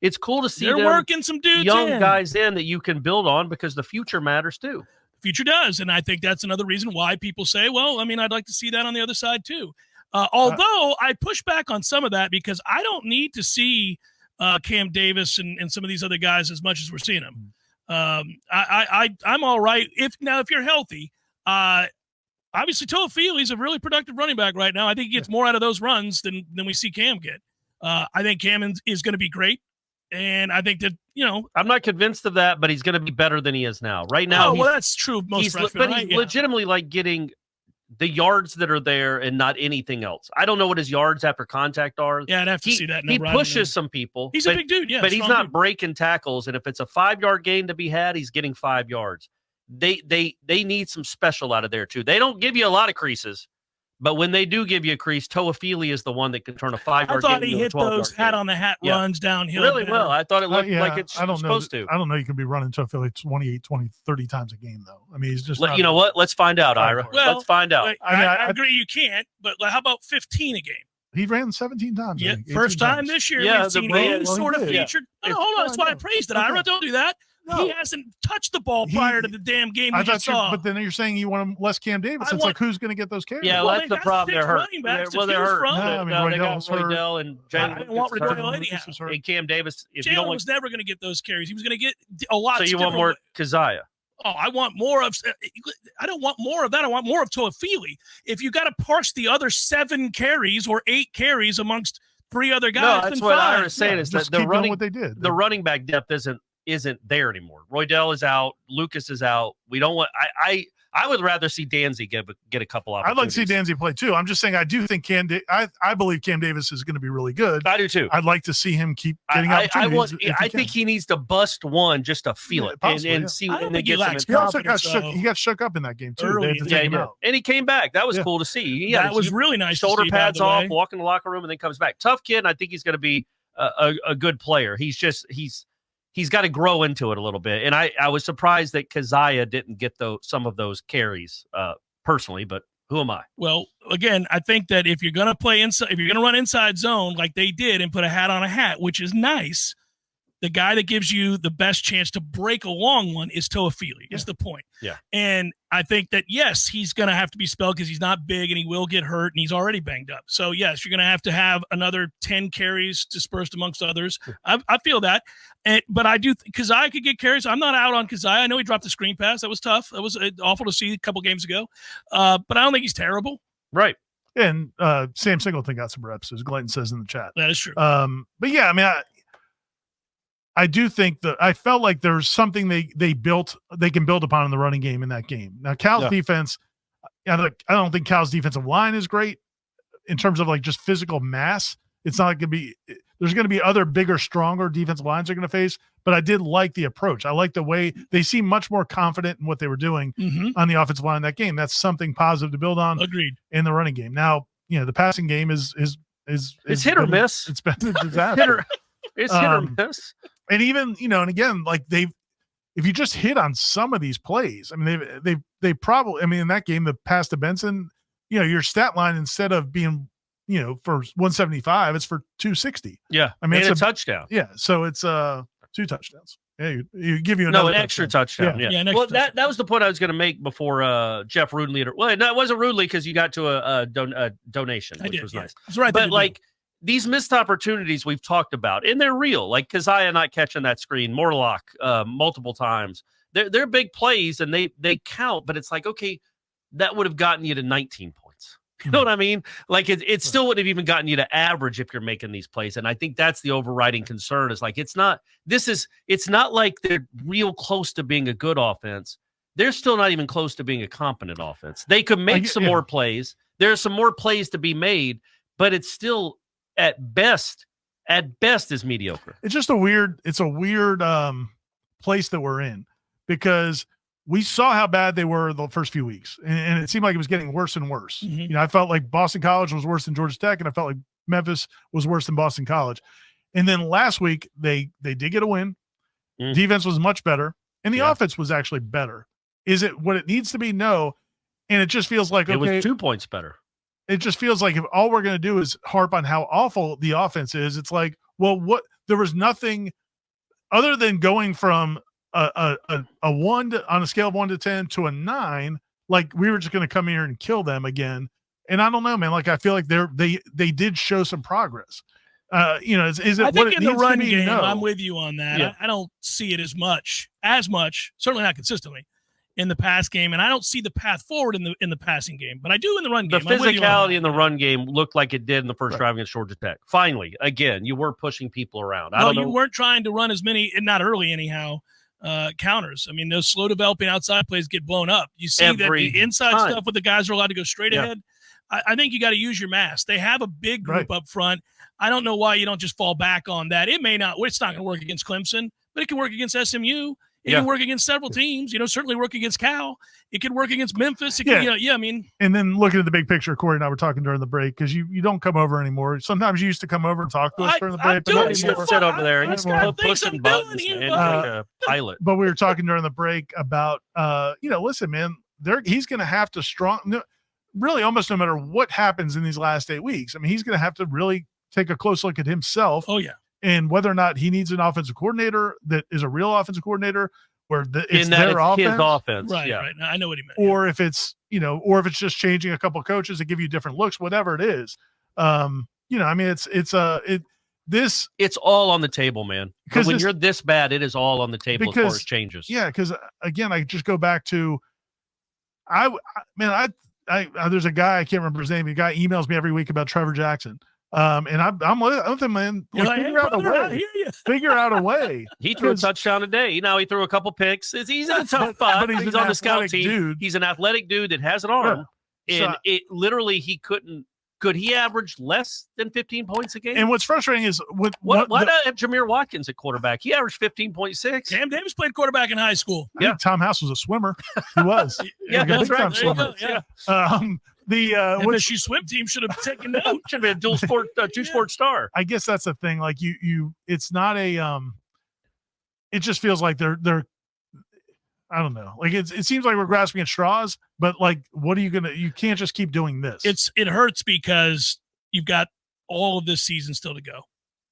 it's cool to see they're working some dudes young in. guys in that you can build on because the future matters too. Future does, and I think that's another reason why people say, well, I mean, I'd like to see that on the other side too. Although I push back on some of that because I don't need to see Cam Davis and some of these other guys as much as we're seeing them. I'm all right if you're healthy. Obviously, Toafili's a really productive running back right now. I think he gets more out of those runs than we see Cam get. I think Cam is going to be great. And I think that, I'm not convinced of that, but he's going to be better than he is now. Right now, that's true of most freshmen, but he's legitimately like getting the yards that are there and not anything else. I don't know what his yards after contact are. Yeah, I'd have to see that. He pushes some people. He's a big dude, but he's not breaking tackles. And if it's a 5-yard gain to be had, he's getting 5 yards. They need some special out of there too. They don't give you a lot of creases. But when they do give you a crease, Toafili is the one that can turn a 5-yard. I thought he hit those hat-on-the-hat runs downhill. Really well. I thought it looked like it's supposed to. I don't know you can be running Toafili 28, 20, 30 times a game, though. I mean, he's just you know what? Let's find out, Ira. Well, let's find out. I agree you can't, but how about 15 a game? He ran 17 times. Yeah, first time this year we've seen him sort of featured. No, hold on. That's why I praised it, Ira. Don't do that. No. He hasn't touched the ball prior to the damn game we just saw. But then you're saying you want him less Cam Davis. It's like, who's going to get those carries? Yeah, that's the problem. They're hurt. They're hurt. They got Roydell and I didn't want Roydell anyhow. And Cam Davis. Jalen was never going to get those carries. He was going to get a lot. So you want more Keziah? Oh, I want more of. I don't want more of that. I want more of Toafili. If you got to parse the other 7 carries or 8 carries amongst 3 other guys, that's what I was saying is that the running back depth isn't there anymore. Roydell is out. Lucas is out. We don't want. I would rather see Danzy get a couple opportunities. I'd like to see Danzy play too. I'm just saying I do think I believe Cam Davis is going to be really good. I do too. I'd like to see him keep getting opportunities. I think he needs to bust one just to feel it and see when they get some. He also got shook. He got shook up in that game too. And he came back. That was cool to see. That was really nice. Shoulder pads off, walk in the locker room, and then comes back. Tough kid. And I think he's going to be a good player. He's got to grow into it a little bit. And I was surprised that Keziah didn't get some of those carries personally, but who am I? Well, again, I think that if you're going to play inside, if you're going to run inside zone like they did and put a hat on a hat, which is nice, the guy that gives you the best chance to break a long one is Toafili, is the point. Yeah. And I think that, yes, he's going to have to be spelled because he's not big and he will get hurt and he's already banged up. So, yes, you're going to have another 10 carries dispersed amongst others. I feel that. But I do – Keziah could get carries. I'm not out on Keziah. I know he dropped the screen pass. That was tough. That was awful to see a couple games ago. But I don't think he's terrible. Right. And Sam Singleton got some reps, as Glenn says in the chat. That is true. But, yeah, I mean, I do think that I felt like there's something they can build upon in the running game in that game. Now, Cal's defense, I don't think Cal's defensive line is great in terms of like just physical mass. It's not going to be – there's going to be other bigger, stronger defensive lines they're going to face, but I did like the approach. I like the way they seem much more confident in what they were doing on the offensive line in that game. That's something positive to build on. Agreed. In the running game. Now, the passing game is it's hit or miss. It's been a disaster. It's hit or miss. And even, and again, like if you just hit on some of these plays, I mean, they probably, in that game, the pass to Benson, your stat line, instead of being, for 175, it's for 260. Yeah. I mean, it's a touchdown. Yeah. So it's 2 touchdowns. Yeah. You give you an extra touchdown. Yeah. Well, that was the point I was going to make before Jeff rudely. Well, that wasn't rudely because you got to a donation, which was nice. That's right. But these missed opportunities we've talked about, and they're real. Like Keziah not catching that screen, Morlock multiple times. They're big plays, and they count. But it's like, okay, that would have gotten you to 19 points. You know what I mean? Like it still wouldn't have even gotten you to average if you're making these plays. And I think that's the overriding concern. Is like it's not like they're real close to being a good offense. They're still not even close to being a competent offense. They could make some more plays. There are some more plays to be made, but it's still. At best is mediocre. It's just a weird place that we're in because we saw how bad they were the first few weeks, and it seemed like it was getting worse and worse. I felt like Boston College was worse than Georgia Tech, and I felt like Memphis was worse than Boston College. And then last week they did get a win. Defense was much better, and the offense was actually better. Is it what it needs to be? No. And it just feels like, it was 2 points better. It just feels like if all we're going to do is harp on how awful the offense is, it's like, well, there was nothing other than going from a 1 on a scale of 1 to 10 to a 9. Like we were just going to come here and kill them again. And I don't know, man. Like I feel like they did show some progress. Is it? I what think it in the needs to run be? game, No. I'm with you on that. Yeah. I don't see it as much, certainly not consistently in the pass game, and I don't see the path forward in the passing game, but I do in the run The game. I'm with you on physicality that. in the run game looked like it did in the first drive against Georgia Tech. Finally, again, you were pushing people around. I don't know. You weren't trying to run as many, and not early anyhow, counters. I mean, those slow developing outside plays get blown up. You see that the inside stuff with the guys are allowed to go straight ahead. I think you got to use your mass. They have a big group up front. I don't know why you don't just fall back on that. It's not going to work against Clemson, but it can work against SMU. It can work against several teams. Certainly work against Cal. It could work against Memphis. I mean. And then looking at the big picture, Corey and I were talking during the break because you don't come over anymore. Sometimes you used to come over and talk to us during the break. But not anymore. Sit over there and pushing buttons and like a pilot. But we were talking during the break about, listen, man, he's going to have to really almost no matter what happens in these last 8 weeks. I mean, he's going to have to really take a close look at himself. Oh, yeah. And whether or not he needs an offensive coordinator that is a real offensive coordinator where it's his offense. Right. I know what he meant. Or if it's, or if it's just changing a couple of coaches to give you different looks, whatever it is. I mean, it's all on the table, man. Because when you're this bad, it is all on the table as far as changes. Yeah. Because again, I just go back to, there's a guy, I can't remember his name. The guy emails me every week about Trevor Jackson. And I'm with him, man. Figure out a way. He threw a touchdown today. He threw a couple picks. He's in a tough spot. But he's on the scout team. Dude. He's an athletic dude that has an arm. Yeah. And it literally, could he average less than 15 points a game? And what's frustrating is why not have Jameer Watkins at quarterback? He averaged 15.6. Cam Davis played quarterback in high school. I think Tom House was a swimmer. He was. That's right. Swimmer. The FSU swim team should have taken note. Should have been a two-sport star. I guess that's the thing. Like it's not a it just feels like they're I don't know. Like it seems like we're grasping at straws, but like, what are you can't just keep doing this. It hurts because you've got all of this season still to go.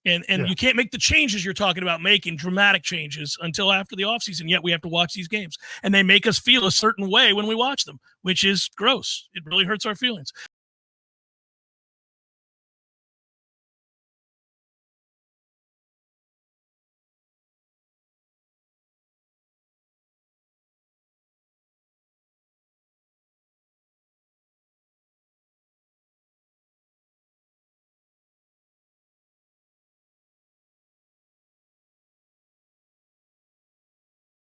And you can't make the changes you're talking about making, dramatic changes, until after the offseason. Yet we have to watch these games. And they make us feel a certain way when we watch them, which is gross. It really hurts our feelings.